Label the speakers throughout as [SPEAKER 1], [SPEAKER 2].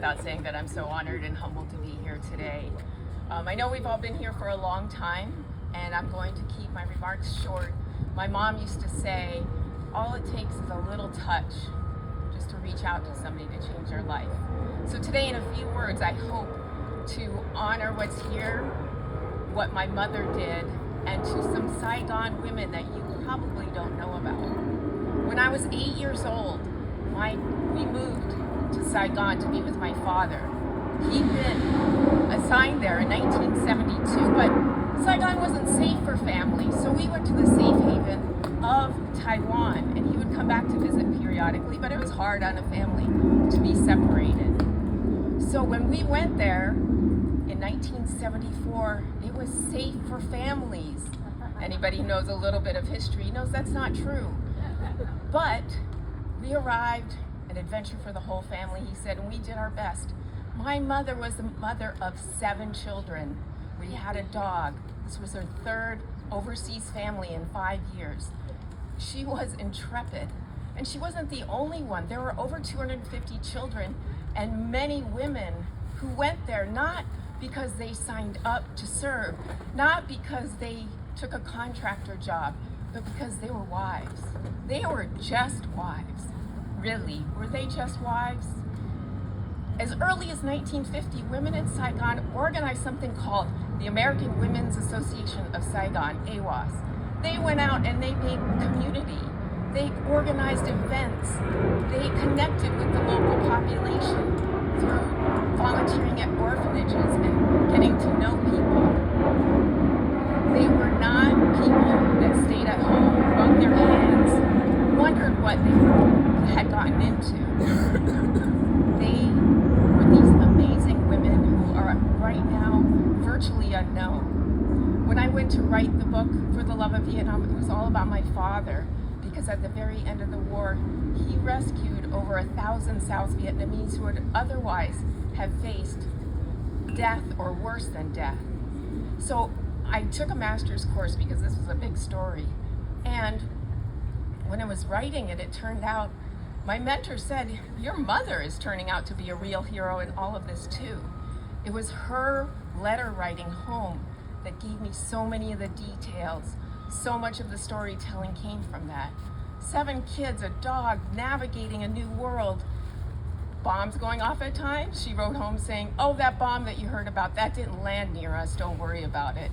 [SPEAKER 1] without saying that I'm so honored and humbled to be here today. I know we've all been here for a long time, and I'm going to keep my remarks short. My mom used to say, all it takes is a little touch just to reach out to somebody to change their life. So today, in a few words, I hope to honor what's here, what my mother did, and to some Saigon women that you probably don't know about. When I was 8 years old, we moved to Saigon to be with my father. He'd been assigned there in 1972, but Saigon wasn't safe for families, so we went to the safe haven of Taiwan, and he would come back to visit periodically, but it was hard on a family to be separated. So when we went there in 1974, it was safe for families. Anybody who knows a little bit of history knows that's not true. But we arrived, an adventure for the whole family, he said, and we did our best. My mother was the mother of 7 children. We had a dog. This was her 3rd overseas family in 5 years. She was intrepid, and she wasn't the only one. There were over 250 children and many women who went there, not because they signed up to serve, not because they took a contractor job, but because they were wives. They were just wives. Really, were they just wives? As early as 1950, women in Saigon organized something called the American Women's Association of Saigon, AWOS. They went out and they made community. They organized events. They connected with the local population through volunteering at orphanages and getting to know people. They were not people that stayed at home, wrung their hands, wondered what they had gotten into. They were these amazing women who are right now virtually unknown. When I went to write the book For the Love of Vietnam, it was all about my father, because at the very end of the war, he rescued over 1,000 South Vietnamese who would otherwise have faced death or worse than death. So I took a master's course because this was a big story. And when I was writing it, it turned out, my mentor said, your mother is turning out to be a real hero in all of this too. It was her letter writing home that gave me so many of the details. So much of the storytelling came from that. 7 kids, a dog, navigating a new world. Bombs going off at times. She wrote home saying, oh, that bomb that you heard about, that didn't land near us, don't worry about it.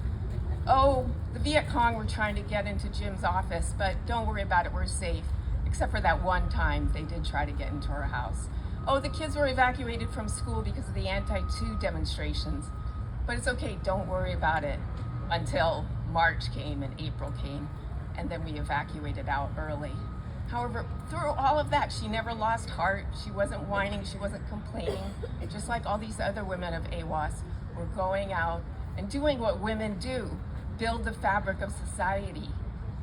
[SPEAKER 1] Oh, the Viet Cong were trying to get into Jim's office, but don't worry about it, we're safe. Except for that one time they did try to get into our house. Oh, the kids were evacuated from school because of the anti-2 demonstrations. But it's okay, don't worry about it, until March came and April came, and then we evacuated out early. However, through all of that, she never lost heart. She wasn't whining, she wasn't complaining. Just like all these other women of AWOS were going out and doing what women do, build the fabric of society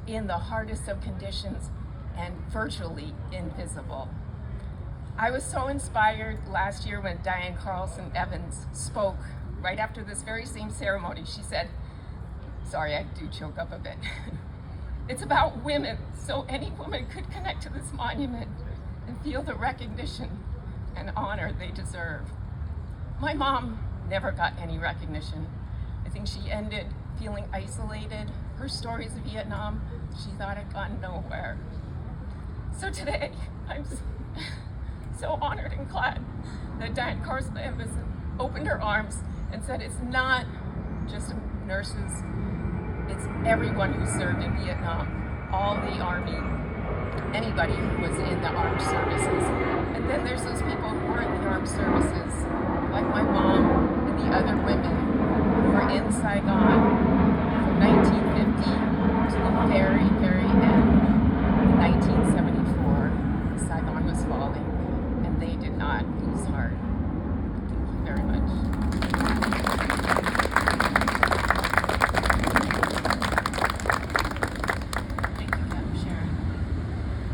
[SPEAKER 1] in the hardest of conditions and virtually invisible. I was so inspired last year when Diane Carlson Evans spoke right after this very same ceremony. She said, sorry, I do choke up a bit. It's about women, so any woman could connect to this monument and feel the recognition and honor they deserve. My mom never got any recognition. I think she ended feeling isolated. Her stories of Vietnam, she thought had gone nowhere. So today, I'm so honored and glad that Diane Carlson Evans opened her arms and said it's not just nurses, it's everyone who served in Vietnam, all the Army, anybody who was in the armed services. And then there's those people who weren't in the armed services, like my mom and the other women who were in Saigon from 1950 to the very, very